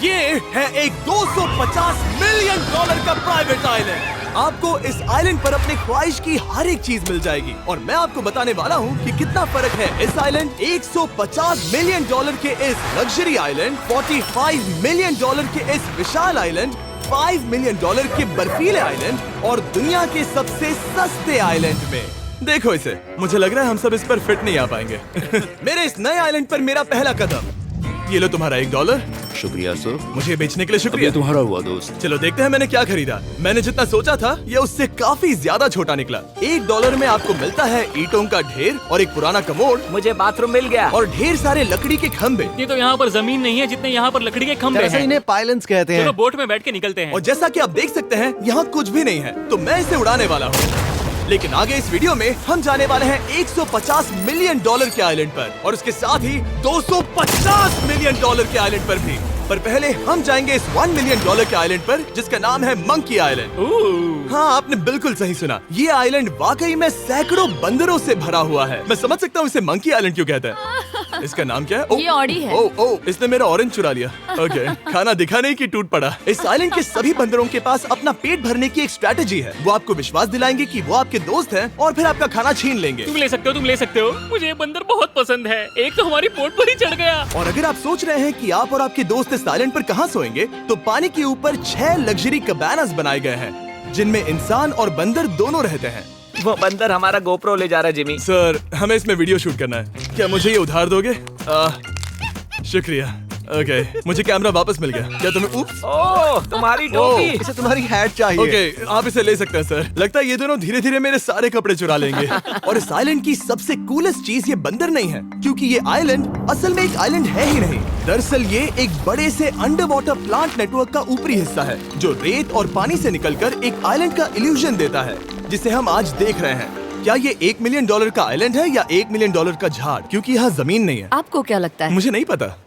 ये है एक 250 मिलियन डॉलर का प्राइवेट आइलैंड। आपको इस आइलैंड पर अपने ख्वाहिश की हर एक चीज मिल जाएगी और मैं आपको बताने वाला हूँ कि कितना फर्क है इस आइलैंड 150 मिलियन डॉलर के इस लग्जरी आइलैंड, 45 मिलियन डॉलर के इस विशाल आइलैंड, 5 मिलियन डॉलर के बर्फीले आइलैंड और दुनिया के सबसे सस्ते आइलैंड में। देखो इसे, मुझे लग रहा है हम सब इस पर फिट नहीं आ पाएंगे। मेरे इस नए आइलैंड पर मेरा पहला कदम। ये लो तुम्हारा $1। शुक्रिया सर। मुझे बेचने के लिए शुक्रिया। ये तुम्हारा हुआ दोस्त। चलो देखते हैं मैंने क्या खरीदा। मैंने जितना सोचा था ये उससे काफी ज्यादा छोटा निकला। $1 में आपको मिलता है ईंटों का ढेर और एक पुराना कमोड। मुझे बाथरूम मिल गया और ढेर सारे लकड़ी के खंभे। ये तो यहाँ पर जमीन नहीं है जितने यहाँ पर लकड़ी के खंभे हैं। इन्हें पाइलन्स कहते चलो हैं। बोट में बैठ के निकलते हैं। और जैसा कि आप देख सकते हैं यहाँ कुछ भी नहीं है, तो मैं इसे उड़ाने वाला हूँ। लेकिन आगे इस वीडियो में हम जाने वाले हैं 150 मिलियन डॉलर के आइलैंड पर और उसके साथ ही 250 मिलियन डॉलर के आइलैंड पर भी। पर पहले हम जाएंगे इस 1 मिलियन डॉलर के आइलैंड पर जिसका नाम है मंकी आइलैंड। हाँ, आपने बिल्कुल सही सुना। ये आइलैंड वाकई में सैकड़ों बंदरों से भरा हुआ है। मैं समझ सकता हूँ इसे मंकी आइलैंड क्यों कहते हैं। इसका नाम क्या है? ये ऑडी है। ओ, इसने मेरा ऑरेंज चुरा लिया। ओके, खाना दिखा नहीं कि टूट पड़ा। इस आइलैंड के सभी बंदरों के पास अपना पेट भरने की एक स्ट्रेटेजी है। वो आपको विश्वास दिलाएंगे कि वो आपके दोस्त हैं और फिर आपका खाना छीन लेंगे। तुम ले सकते हो। मुझे ये बंदर बहुत पसंद है। एक तो हमारी बोट पर ही चढ़ गया। और अगर आप सोच रहे हैं कि आप और आपके दोस्त इस आइलैंड पर कहाँ सोएंगे, तो पानी के ऊपर 6 लग्जरी कबानास बनाए गए हैं जिनमें इंसान और बंदर दोनों रहते हैं। वो बंदर हमारा गोप्रो ले जा रहा है जिमी। सर, हमें इसमें वीडियो शूट करना है। क्या मुझे ये उधार दोगे? शुक्रिया। ओके, मुझे कैमरा वापस मिल गया। क्या तुम्हें? उप्स। ओह, तुम्हारी टोपी। इसे तुम्हारी हैट चाहिए। ओके, आप इसे ले सकते हैं सर। लगता है ये दोनों धीरे धीरे मेरे सारे कपड़े चुरा लेंगे। और इस आइलैंड की सबसे कूलेस्ट चीज ये बंदर नहीं है, क्योंकि ये आइलैंड असल में एक आइलैंड है ही नहीं। दरअसल ये एक बड़े से अंडर वाटर प्लांट नेटवर्क का ऊपरी हिस्सा है जो रेत और पानी से निकलकर एक आइलैंड का इल्यूजन देता है जिसे हम आज देख रहे हैं। क्या ये $1 मिलियन का आइलैंड है या $1 मिलियन का झाड़? क्योंकि यहाँ जमीन नहीं है। आपको क्या लगता है? मुझे नहीं पता।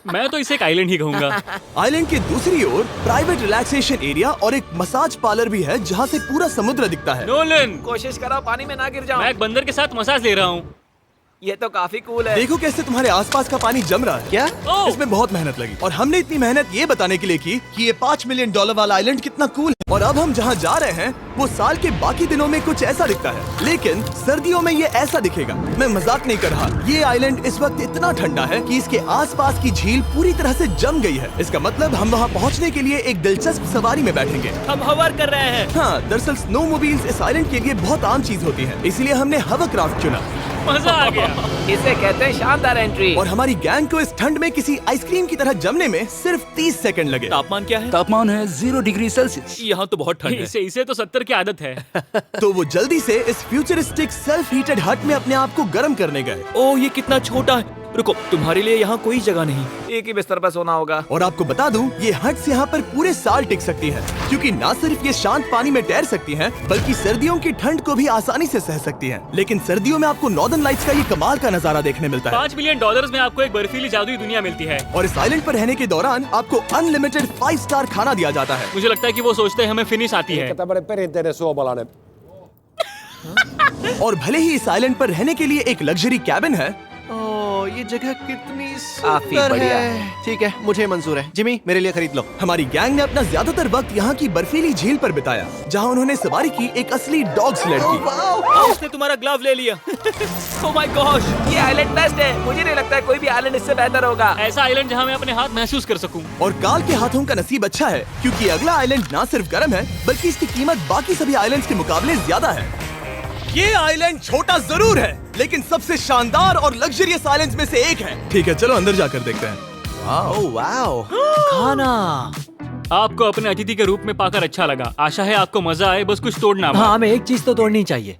मैं तो इसे एक आइलैंड ही कहूँगा। आइलैंड के दूसरी ओर प्राइवेट रिलैक्सेशन एरिया और एक मसाज पार्लर भी है जहाँ से पूरा समुद्र दिखता है। नोलन, कोशिश करो पानी में ना गिर जाओ। मैं एक बंदर के साथ मसाज ले रहा हूँ। ये तो काफी कूल है। देखो कैसे तुम्हारे आसपास का पानी जम रहा है। क्या? ओह! इसमें बहुत मेहनत लगी और हमने इतनी मेहनत ये बताने के लिए की कि ये $5 मिलियन वाला आइलैंड कितना कूल है। और अब हम जहाँ जा रहे हैं वो साल के बाकी दिनों में कुछ ऐसा दिखता है, लेकिन सर्दियों में ये ऐसा दिखेगा। मैं मजाक नहीं कर रहा। ये आइलैंड इस वक्त इतना ठंडा है कि इसके आसपास की झील पूरी तरह से जम गई है। इसका मतलब हम वहाँ पहुँचने के लिए एक दिलचस्प सवारी में बैठेंगे। हम हवर कर रहे हैं। हाँ, दरअसल स्नोमोबाइल्स इस आइलैंड के लिए बहुत आम चीज होती है, इसलिए हमने हवरक्राफ्ट चुना। मजा आ गया। इसे कहते हैं शानदार एंट्री। और हमारी गैंग को इस ठंड में किसी आइसक्रीम की तरह जमने में सिर्फ 30 सेकंड लगे। तापमान क्या है? तापमान है 0 डिग्री सेल्सियस। यहाँ तो बहुत ठंड है। इसे तो 70 की आदत है। तो वो जल्दी से इस फ्यूचरिस्टिक सेल्फ हीटेड हट में अपने आप को गर्म करने गए। ओह, ये कितना छोटा है। रुको, तुम्हारे लिए यहाँ कोई जगह नहीं। एक ही बिस्तर पर सोना होगा। और आपको बता दूं, ये हट्स यहाँ पर पूरे साल टिक सकती है, क्योंकि ना सिर्फ ये शांत पानी में तैर सकती हैं, बल्कि सर्दियों की ठंड को भी आसानी से सह सकती हैं। लेकिन सर्दियों में आपको नॉर्दर्न लाइट्स का ये कमाल का नजारा देखने मिलता है। $5 मिलियन में आपको एक बर्फीली जादुई दुनिया मिलती है। और इस आइलैंड पर रहने के दौरान आपको अनलिमिटेड 5 स्टार खाना दिया जाता है। मुझे लगता है कि वो सोचते हैं हमें फिनिश आती है। tämmöinen perinteinen suomalainen. और भले ही इस आइलैंड पर रहने के लिए एक लग्जरी कैबिन है, ओह, ये जगह कितनी काफी सुंदर बढ़िया है। ठीक है, मुझे मंजूर है। जिमी, मेरे लिए खरीद लो। हमारी गैंग ने अपना ज्यादातर वक्त यहाँ की बर्फीली झील पर बिताया, जहाँ उन्होंने सवारी की एक असली डॉग स्लेड की। उसने तुम्हारा ग्लव ले लिया। ओह माय गॉश, ये आइलैंड बेस्ट है। मुझे नहीं लगता है कोई भी आइलैंड इससे बेहतर होगा। ऐसा आइलैंड जहाँ मैं अपने हाथ महसूस कर सकूं। और काल के हाथों का नसीब अच्छा है, क्योंकि अगला आइलैंड ना सिर्फ गर्म है, बल्कि इसकी कीमत बाकी सभी आइलैंड्स के मुकाबले ज्यादा है। ये आइलैंड छोटा जरूर है, लेकिन सबसे शानदार और लग्जरियस आइलैंड्स में से एक है। ठीक है, चलो अंदर जाकर देखते हैं। ओह वाओ, खाना। आपको अपने अतिथि के रूप में पाकर अच्छा लगा। आशा है आपको मजा आए, बस कुछ तोड़ना मत। हाँ, हमें एक चीज तो तोड़नी चाहिए।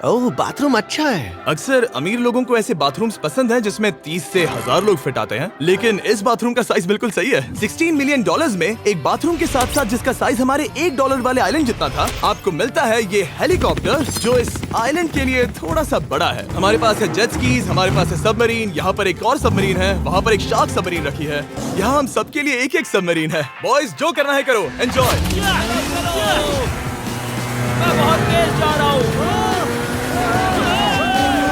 ओह, बाथरूम अच्छा है। अक्सर अमीर लोगों को ऐसे बाथरूम्स पसंद हैं जिसमें 30 से 1000 लोग फिट आते हैं, लेकिन इस बाथरूम का साइज बिल्कुल सही है। $16 मिलियन में एक बाथरूम के साथ साथ जिसका साइज हमारे $1 वाले आइलैंड जितना था, आपको मिलता है ये हेलीकॉप्टर जो इस आइलैंड के लिए थोड़ा सा बड़ा है। हमारे पास है जेट स्कीज, हमारे पास है सबमरीन, यहाँ पर एक और सबमरीन है, वहाँ पर एक शार्क सबमरीन रखी है। यहाँ हम सबके लिए एक एक सबमरीन है। बॉयज, जो करना है करो, एंजॉय। मैं बहुत तेज जा रहा हूँ।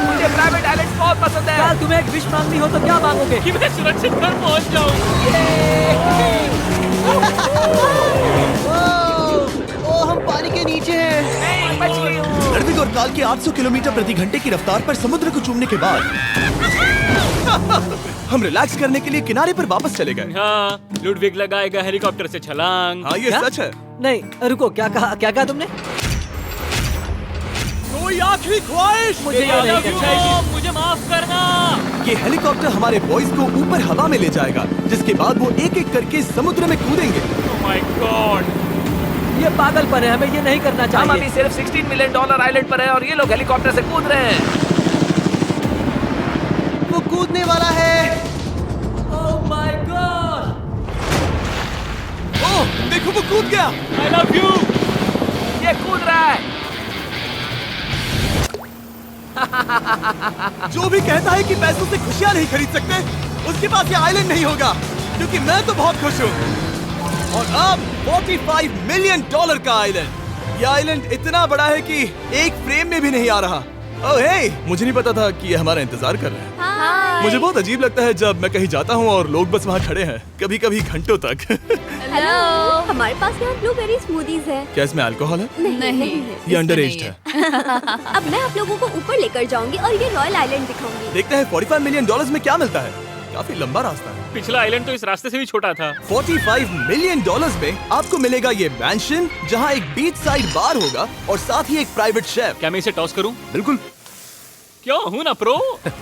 मुझे प्राइवेट आइलैंड बहुत पसंद है। यार तुम्हें एक विश मांगनी हो तो क्या मांगोगे? कि मैं सुरक्षित घर पहुंच जाऊं। ओ, हम पानी के नीचे हैं। नहीं, बच गई हूँ। लड़विक और काल के 800 किलोमीटर प्रति घंटे की रफ्तार पर समुद्र को चूमने के बाद हम रिलैक्स करने के लिए किनारे पर वापस चले गए। हाँ, लुडविग लगाएगा हेलीकॉप्टर से छलांग। हाँ, ये क्या? सच है। नहीं रुको, क्या कहा तुमने? कोई आखिरी ख्वाहिश? मुझे ये नहीं करना चाहिए। मुझे माफ करना। ये हेलीकॉप्टर हमारे बॉयज को ऊपर हवा में ले जाएगा, जिसके बाद वो एक एक करके समुद्र में कूदेंगे। Oh my God! ये पागलपन है, हमें ये नहीं करना हम अभी चाहिए। सिर्फ $16 मिलियन आइलैंड पर है और ये लोग हेलीकॉप्टर से कूद रहे हैं। वो कूदने वाला है। Oh my God! ओह, देखो वो कूद गया। I love you. ये कूद रहा है। जो भी कहता है कि पैसों से खुशियां नहीं खरीद सकते, उसके पास ये आइलैंड नहीं होगा, क्योंकि मैं तो बहुत खुश हूँ। और अब $45 मिलियन का आइलैंड। ये आइलैंड इतना बड़ा है कि एक फ्रेम में भी नहीं आ रहा। ओह हे, मुझे नहीं पता था कि ये हमारा इंतजार कर रहे हैं। मुझे बहुत अजीब लगता है जब मैं कहीं जाता हूँ और लोग बस वहाँ खड़े हैं, कभी कभी घंटों तक। हेलो, हमारे पास यहाँ ब्लूबेरी स्मूदीज है। क्या इसमें अल्कोहल है? नहीं ये अंडरएज है। अब मैं आप लोगों को ऊपर लेकर जाऊंगी और ये रॉयल आइलैंड दिखाऊंगी। देखते हैं $45 मिलियन में क्या मिलता है। काफी लंबा रास्ता है। पिछला आइलैंड तो इस रास्ते से भी छोटा था। $45 मिलियन में आपको मिलेगा ये मैंशन, जहाँ एक बीच साइड बार होगा और साथ ही एक प्राइवेट शेफ। क्या मैं इसे टॉस करूं? बिल्कुल। क्यों, हूं ना प्रो।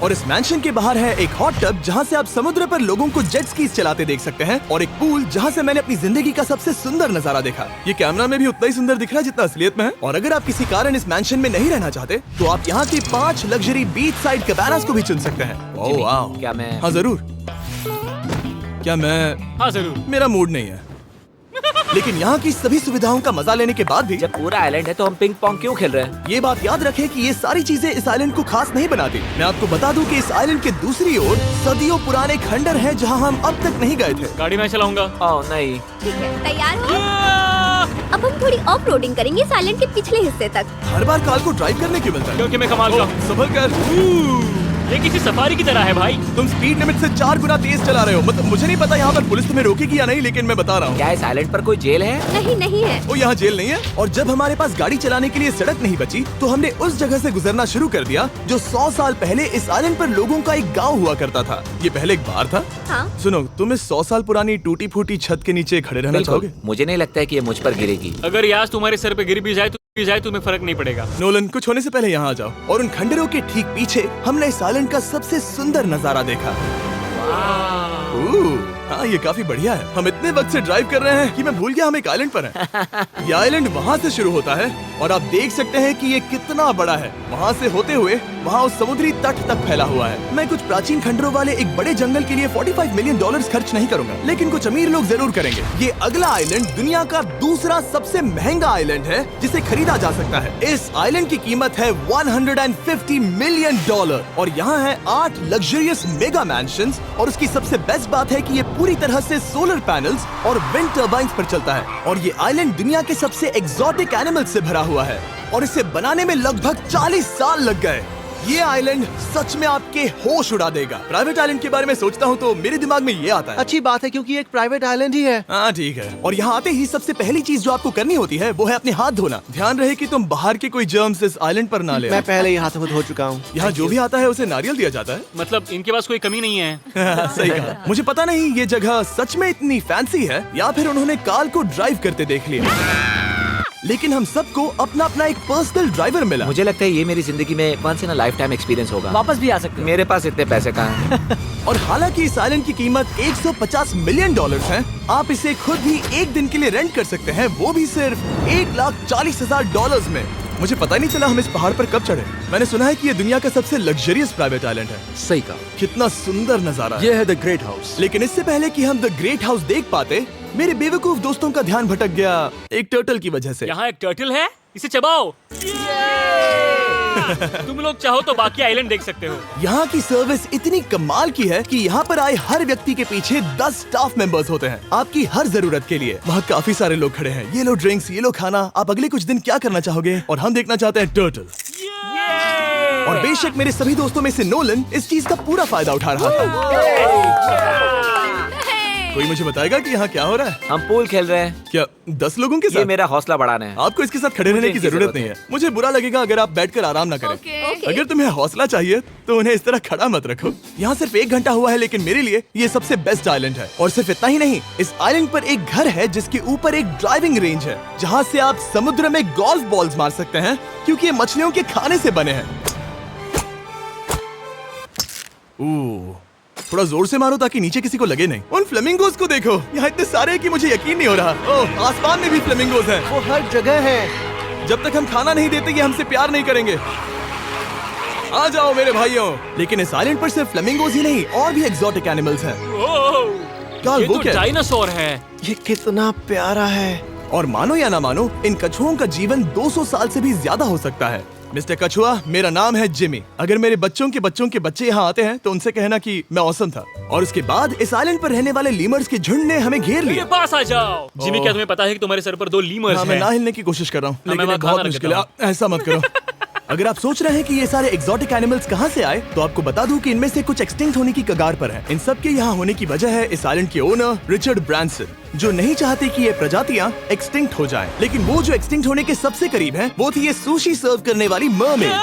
और इस मैंशन के बाहर है एक हॉट टब, जहाँ से आप समुद्र पर लोगों को जेट स्कीज चलाते देख सकते हैं, और एक पूल जहाँ से मैंने अपनी जिंदगी का सबसे सुंदर नजारा देखा। ये कैमरा में भी उतना ही सुंदर दिख रहा है जितना असलियत में है। और अगर आप किसी कारण इस मैंशन में नहीं रहना चाहते, तो आप यहाँ की 5 लग्जरी बीच साइड कैबानास को भी चुन सकते हैं। ओह वाह। क्या मैं? हाँ जरूर। क्या मैं? हाँ जरूर। मेरा मूड नहीं है। लेकिन यहाँ की सभी सुविधाओं का मजा लेने के बाद भी जब पूरा आइलैंड है तो हम पिंग पोंग क्यों खेल रहे हैं? ये बात याद रखें कि ये सारी चीजें इस आइलैंड को खास नहीं बनाती। मैं आपको बता दूं कि इस आइलैंड के दूसरी ओर सदियों पुराने खंडर हैं, जहां हम अब तक नहीं गए थे। गाड़ी मैं चलाऊंगा। ओह नहीं। ठीक है, तैयार हो? अब हम थोड़ी ऑफ रोडिंग करेंगे इस आइलैंड के पिछले हिस्से तक। हर बार कार को ड्राइव करने क्यों मिलता है? क्योंकि मैं कमाल का ओह, संभल कर। ये किसी सफारी की तरह है भाई। तुम स्पीड लिमिट से 4 गुना तेज चला रहे हो। मतलब मुझे नहीं पता यहाँ पर पुलिस तुम्हें रोकेगी या नहीं, लेकिन मैं बता रहा हूँ। क्या इस आइलैंड पर कोई जेल है? नहीं है। वो यहाँ जेल नहीं है। और जब हमारे पास गाड़ी चलाने के लिए सड़क नहीं बची, तो हमने उस जगह से गुजरना शुरू कर दिया जो 100 साल पहले इस आइलैंड पर लोगों का एक गाँव हुआ करता था। ये पहले एक बार था। हाँ। सुनो, तुम इस 100 साल पुरानी टूटी फूटी छत के नीचे खड़े रहना बिल्कुल। चाहोगे? मुझे नहीं लगता है कि ये मुझ पर गिरेगी। अगर ये आज तुम्हारे सर पे गिर भी जाए तो तुम्हें फर्क नहीं पड़ेगा। नोलन, कुछ होने से पहले यहाँ आ जाओ। और उन खंडरों के ठीक पीछे हमने इस आइलैंड का सबसे सुंदर नजारा देखा। हाँ, ये काफी बढ़िया है। हम इतने वक्त से ड्राइव कर रहे हैं कि मैं भूल गया हम एक आइलैंड पर हैं। ये आइलैंड वहाँ से शुरू होता है और आप देख सकते हैं कि ये कितना बड़ा है। वहाँ से होते हुए वहाँ उस समुद्री तट तक फैला हुआ है। मैं कुछ प्राचीन खंडरों वाले एक बड़े जंगल के लिए $45 मिलियन खर्च नहीं करूंगा, लेकिन कुछ अमीर लोग जरूर करेंगे। ये अगला आइलैंड दुनिया का दूसरा सबसे महंगा आइलैंड है जिसे खरीदा जा सकता है। इस आइलैंड की कीमत है $150 मिलियन और यहाँ है 8 लग्जरियस मेगा मैंशंस। और उसकी सबसे बेस्ट बात है कि ये पूरी तरह से सोलर पैनल्स और विंड टर्बाइन्स पर चलता है। और ये आइलैंड दुनिया के सबसे एक्सोटिक एनिमल्स से भरा हुआ है और इसे बनाने में लगभग 40 साल लग गए। ये आइलैंड सच में आपके होश उड़ा देगा। प्राइवेट आइलैंड के बारे में सोचता हूँ तो मेरे दिमाग में ये आता है। अच्छी बात है, क्योंकि एक प्राइवेट आइलैंड ही है। हाँ ठीक है। और यहाँ आते ही सबसे पहली चीज जो आपको करनी होती है वो है अपने हाथ धोना। ध्यान रहे कि तुम बाहर के कोई जर्म्स इस आइलैंड पर ना ले। मैं पहले ही हाथों धो चुका हूँ। यहाँ जो भी आता है उसे नारियल दिया जाता है। मतलब इनके पास कोई कमी नहीं है। सही कहा। मुझे पता नहीं ये जगह सच में इतनी फैंसी है या फिर उन्होंने कार को ड्राइव करते देख लिया, लेकिन हम सबको अपना अपना एक पर्सनल ड्राइवर मिला। मुझे लगता है ये मेरी जिंदगी में once in a lifetime experience होगा। वापस भी आ सकते हो। मेरे पास इतने पैसे कहाँ हैं? और हालांकि इस आइलैंड की कीमत $150 मिलियन है, आप इसे खुद भी एक दिन के लिए रेंट कर सकते हैं, वो भी सिर्फ $1,40,000 में। मुझे पता ही नहीं चला हम इस पहाड़ पर कब चढ़े। मैंने सुना है कि ये दुनिया का सबसे लग्जरियस प्राइवेट आइलैंड है। सही कहा। कितना सुंदर नजारा है। ये है द ग्रेट हाउस। लेकिन इससे पहले कि हम द ग्रेट हाउस देख पाते, मेरे बेवकूफ दोस्तों का ध्यान भटक गया एक टर्टल की वजह से। यहाँ एक टर्टल है, इसे चबाओ। तुम लोग चाहो तो बाकी आइलैंड देख सकते हो। यहाँ की सर्विस इतनी कमाल की है कि यहाँ पर आए हर व्यक्ति के पीछे 10 स्टाफ मेंबर्स होते हैं आपकी हर जरूरत के लिए। वहाँ काफी सारे लोग खड़े हैं। ये लो ड्रिंक्स, ये लो खाना। आप अगले कुछ दिन क्या करना चाहोगे? और हम देखना चाहते हैं टर्टल। और बेशक मेरे सभी दोस्तों में से नोलन इस चीज का पूरा फायदा उठा रहा था। कोई मुझे बताएगा कि यहाँ क्या हो रहा है? हम पूल खेल रहे हैं। क्या 10 लोगों के ये साथ? मेरा हौसला बढ़ाना है। आपको इसके साथ खड़े रहने की इनकी जरूरत नहीं है। मुझे बुरा लगेगा अगर आप बैठकर आराम ना करें। अगर तुम्हें हौसला चाहिए तो उन्हें इस तरह खड़ा मत रखो। यहाँ सिर्फ 1 घंटा हुआ है, लेकिन मेरे लिए ये सबसे बेस्ट आइलैंड है। और सिर्फ इतना ही नहीं, इस आइलैंड पर एक घर है जिसके ऊपर एक ड्राइविंग रेंज है, जहाँ से आप समुद्र में गोल्फ बॉल्स मार सकते हैं, क्योंकि ये मछलियों के खाने से बने हैं। थोड़ा जोर से मारो ताकि नीचे किसी को लगे नहीं। उन फ्लेमिंगोज को देखो, यहाँ इतने सारे हैं कि मुझे यकीन नहीं हो रहा। ओह, आसमान में भी फ्लेमिंगोज हैं। वो हर जगह है। जब तक हम खाना नहीं देते ये हमसे प्यार नहीं करेंगे। आ जाओ मेरे भाइयों। लेकिन इस आइलैंड पर सिर्फ फ्लेमिंगोज ही नहीं, और भी एक्सोटिक एनिमल्स हैं। क्या ये वो तो क्या है? डायनासोर है। ये कितना प्यारा है। और मानो या ना मानो, इन कछुओं का जीवन 200 साल से भी ज्यादा हो सकता है। मिस्टर कछुआ, मेरा नाम है जिमी। अगर मेरे बच्चों के बच्चे यहाँ आते हैं तो उनसे कहना कि मैं औसम था। और उसके बाद इस आइलैंड पर रहने वाले लीमर्स के झुंड ने हमें घेर मेरे लिया। पास आ जाओ। जिमी, क्या तुम्हें पता है कि तुम्हारे सर पर 2 लीमर्स हाँ, मैं हैं? ना हिलने की कोशिश कर रहा हूँ, मैं लेकिन ये वहाँ बहुत खाना मुश्किल रख है। देता ऐसा मत करो। अगर आप सोच रहे हैं कि ये सारे एक्सोटिक एनिमल्स कहाँ से आए, तो आपको बता दूं कि इनमें से कुछ एक्सटिंक्ट होने की कगार पर हैं। इन सब के यहाँ होने की वजह है इस आइलैंड के ओनर रिचर्ड ब्रांसन, जो नहीं चाहते कि ये प्रजातियां एक्सटिंक्ट हो जाएं। लेकिन वो जो एक्सटिंक्ट होने के सबसे करीब हैं, वो थी ये सुशी सर्व करने वाली मरमेड्स।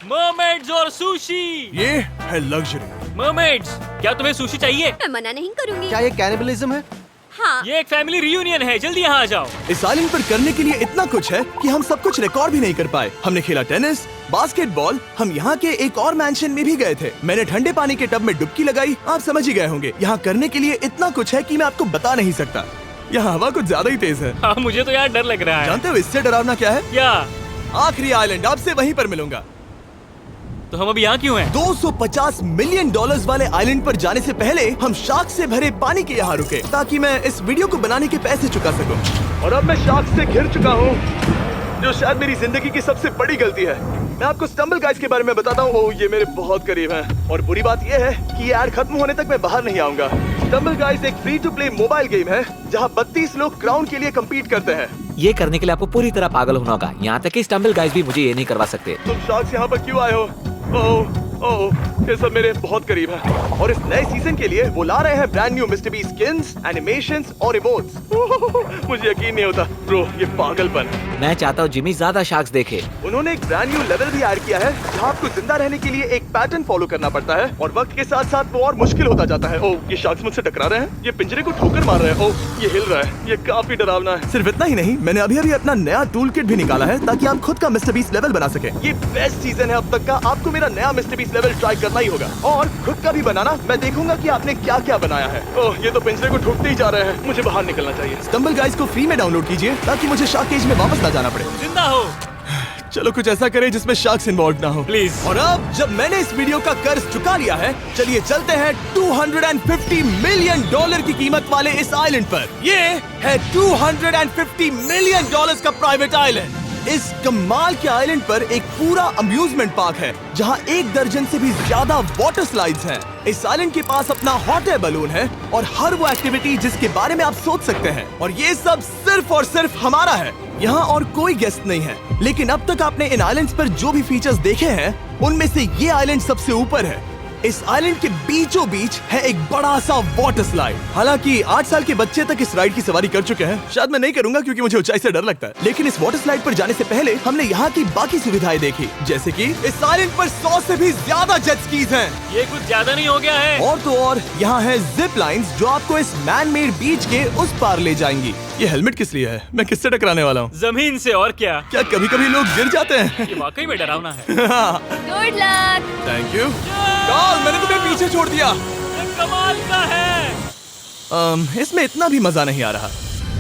मरमेड्स और सुशी। ये है लग्जरी। मरमेड्स, क्या तुम्हें सुशी चाहिए? मैं मना नहीं करूंगी। क्या ये कैनिबलिज्म है? हाँ। ये एक फैमिली रियूनियन है, जल्दी यहाँ आ जाओ। इस आइलैंड पर करने के लिए इतना कुछ है कि हम सब कुछ रिकॉर्ड भी नहीं कर पाए। हमने खेला टेनिस, बास्केटबॉल, हम यहाँ के एक और मैंशन में भी गए थे। मैंने ठंडे पानी के टब में डुबकी लगाई। आप समझ ही गए होंगे, यहाँ करने के लिए इतना कुछ है कि मैं आपको बता नहीं सकता। यहाँ हवा कुछ ज्यादा ही तेज है। हाँ, मुझे तो यार डर लग रहा है। जानते हो इससे डरावना क्या है? क्या? आखिरी आइलैंड, आपसे वहीं पर मिलूंगा। तो हम अभी यहाँ क्यों हैं? $250 मिलियन वाले आइलैंड पर जाने से पहले हम शार्क से भरे पानी के यहाँ रुके, ताकि मैं इस वीडियो को बनाने के पैसे चुका सकूं। और अब मैं शार्क से घिर चुका हूँ, जो शायद मेरी जिंदगी की सबसे बड़ी गलती है। मैं आपको स्टम्बल गाइज के बारे में बताता हूँ। ओह, ये मेरे बहुत करीब हैं। और बुरी बात यह है कि ये ऐड खत्म होने तक मैं बाहर नहीं आऊंगा। स्टम्बल गाइज एक free to play mobile game है, जहाँ 32 लोग क्राउन के लिए कम्पीट करते हैं। ये करने के लिए आपको पूरी तरह पागल होना होगा। यहाँ तक कि स्टम्बल गाइस भी मुझे ये नहीं करवा सकते। तुम शार्क्स यहाँ पर क्यों आए हो? ओह, ये सब मेरे बहुत करीब है। और इस नए सीजन के लिए वो ला रहे हैं brand new mister beast skins, animations और इमोट्स। मुझे यकीन नहीं होता ब्रो, ये पागलपन। मैं चाहता हूँ जिमी ज्यादा शार्क्स देखे। उन्होंने एक ब्रांड न्यू लेवल भी ऐड किया है, जहाँ आपको जिंदा रहने के लिए एक पैटर्न फॉलो करना पड़ता है, और वक्त के साथ साथ वो और मुश्किल होता जाता है। ओह, ये शार्क्स मुझसे टकरा रहे हैं, ये पिंजरे को ठोकर मार रहे हैं। ओह, ये हिल रहा है, ये काफी डरावना है। सिर्फ इतना ही नहीं, मैंने अभी अपना नया टूल किट भी निकाला है, ताकि आप खुद का मिस्टर बीस्ट लेवल बना सके। ये बेस्ट सीजन है अब तक का। आपको मेरा नया मिस्टर बीस्ट लेवल ट्राई करना ही होगा, और खुद का भी बनाना। मैं देखूंगा कि आपने क्या क्या बनाया है। ओह, ये तो पिंजरे को ठोकते ही जा रहे हैं, मुझे बाहर निकलना चाहिए। स्टम्बल गाइस को फ्री में डाउनलोड कीजिए, ताकि मुझे शार्क केज में वापस ना जाना पड़े। जिंदा हो। चलो कुछ ऐसा करें जिसमें शार्क्स इन्वॉल्व ना हो, प्लीज। और अब जब मैंने इस वीडियो का कर्ज चुका लिया है, चलिए चलते हैं $250 मिलियन की कीमत वाले इस आइलैंड पर। ये है $250 मिलियन का प्राइवेट आइलैंड। इस कमाल के आइलैंड पर एक पूरा अम्यूजमेंट पार्क है, जहां 1 दर्जन से भी ज्यादा वाटर स्लाइड्स हैं। इस आइलैंड के पास अपना हॉट एयर बलून है, और हर वो एक्टिविटी जिसके बारे में आप सोच सकते हैं। और ये सब सिर्फ और सिर्फ हमारा है। यहाँ और कोई गेस्ट नहीं है, लेकिन अब तक आपने इन आइलैंड्स पर जो भी फीचर्स देखे हैं, उनमें से ये आइलैंड सबसे ऊपर है। इस आइलैंड के बीचों बीच है एक बड़ा सा वाटर स्लाइड। हालांकि 8 साल के बच्चे तक इस राइड की सवारी कर चुके हैं। शायद मैं नहीं करूंगा क्योंकि मुझे ऊंचाई से डर लगता है। लेकिन इस वाटर स्लाइड पर जाने से पहले हमने यहाँ की बाकी सुविधाएं देखी, जैसे कि इस आइलैंड पर 100 से भी ज्यादा जेट स्कीज हैं। ये कुछ ज्यादा नहीं हो गया है? और तो और यहाँ है जिप लाइन्स, जो आपको इस मैन मेड बीच के उस पार ले जाएंगी। ये हेलमेट किस लिए है? मैं किससे टकराने वाला हूँ? जमीन से, और क्या? क्या कभी कभी लोग गिर जाते हैं? ये वाकई में डरावना है। Good luck. Thank you. Carl, मैंने तुम्हें पीछे छोड़ दिया। ये कमाल का है। इसमें इतना भी मजा नहीं आ रहा।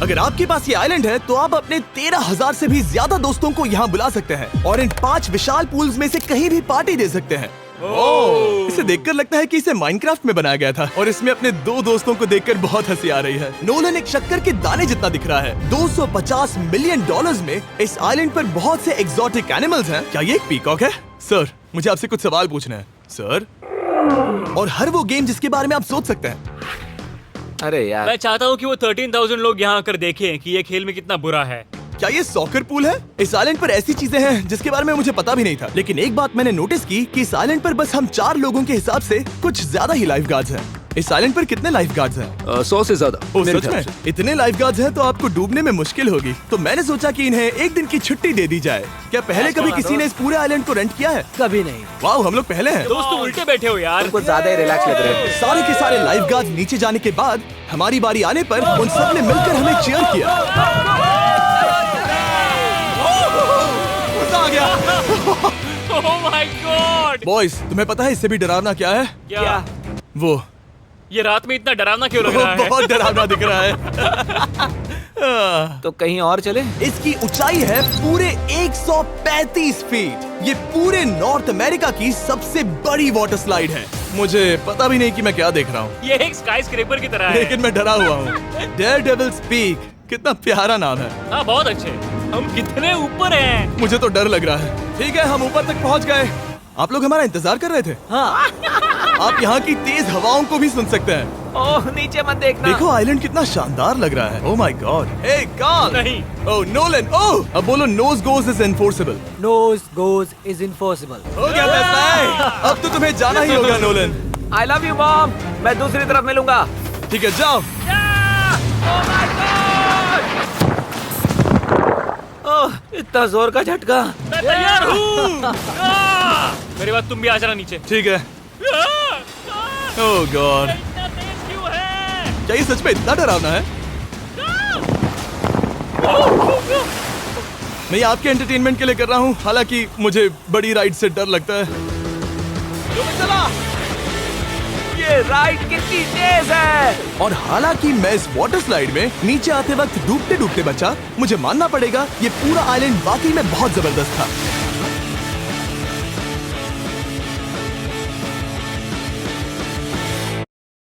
अगर आपके पास ये आइलैंड है, तो आप अपने 13,000 से भी ज्यादा दोस्तों को यहाँ बुला सकते हैं, और इन 5 विशाल पूल्स में से कहीं भी पार्टी दे सकते हैं। ओह, इसे देखकर लगता है कि इसे माइनक्राफ्ट में बनाया गया था, और इसमें अपने 2 दोस्तों को देखकर बहुत हंसी आ रही है। नोलन एक शक्कर के दाने जितना दिख रहा है। $250 मिलियन में इस आइलैंड पर बहुत से एक्सोटिक एनिमल्स हैं। क्या ये एक पीकॉक है? सर, मुझे आपसे कुछ सवाल पूछना है सर। और हर वो गेम जिसके बारे में आप सोच सकते हैं। अरे यार, मैं चाहता हूँ कि वो 13,000 लोग यहाँ आकर देखें कि ये खेल में कितना बुरा है। क्या ये सॉकर पूल है? इस आइलैंड पर ऐसी चीजें हैं जिसके बारे में मुझे पता भी नहीं था। लेकिन एक बात मैंने नोटिस की कि इस आइलैंड पर बस हम 4 लोगों के हिसाब से कुछ ज्यादा ही लाइफ गार्ड्स हैं। इस आइलैंड पर कितने लाइफ गार्ड्स हैं? 100 से ज्यादा ओ, मेरे सच ख्याल में? से। इतने लाइफ गार्ड्स हैं तो आपको डूबने में मुश्किल होगी। तो मैंने सोचा कि इन्हें एक दिन की छुट्टी दे दी जाए। क्या पहले कभी किसी ने इस पूरे आइलैंड को रेंट किया है? कभी नहीं। वाह, हम लोग पहले हैं। दोस्त तुम उल्टे बैठे हो यार। कुछ ज्यादा ही रिलैक्स लग रहे हैं। सारे के सारे लाइफ गार्ड्स नीचे जाने के बाद हमारी बारी आने पर उन सब ने मिलकर हमें चीयर किया। मजा आ गया। ओह माय गॉड। बॉयज, तुम्हें पता है इससे भी डरावना क्या है? क्या? वो ये रात में इतना डरावना क्यों लग रहा है? बहुत डरावना दिख रहा है। तो कहीं और चले? इसकी ऊंचाई है पूरे 135 फीट। ये पूरे नॉर्थ अमेरिका की सबसे बड़ी वाटर स्लाइड है। मुझे पता भी नहीं कि मैं क्या देख रहा हूँ, ये एक स्काई स्क्रेपर की तरह है। लेकिन मैं डरा हुआ हूँ। डेयरडेविल्स पीक, कितना प्यारा नाम है। हाँ बहुत अच्छे। हम कितने ऊपर हैं? मुझे तो डर लग रहा है। ठीक है, हम ऊपर तक पहुँच गए। आप लोग हमारा इंतजार कर रहे थे। हाँ। आप यहाँ की तेज हवाओं को भी सुन सकते हैं। ओह नीचे मत देखना। देखो आइलैंड कितना शानदार लग रहा है। Oh my god. Hey Carl. नहीं। Oh Nolan. ओह, अब बोलो nose goes is enforceable. Nose goes is enforceable. हो गया फैसला है। अब तो तुम्हें जाना ही होगा Nolan. I love you mom. मैं दूसरी तरफ मिलूंगा। ठीक है, जाओ। ओह इतना जोर का झटका। मैं तैयार हूँ। मेरे बाद तुम भी आ जाना नीचे। ठीक है। ओह गॉड, इतना तेज क्यों है? क्या ये सच में इतना डरावना है? मैं ये आपके एंटरटेनमेंट के लिए कर रहा हूँ, हालांकि मुझे बड़ी राइड से डर लगता है। चला। ये राइड कितनी तेज है। और हालांकि मैं इस वाटर स्लाइड में नीचे आते वक्त डूबते डूबते बचा, मुझे मानना पड़ेगा ये पूरा आइलैंड वाकई में बहुत जबरदस्त था।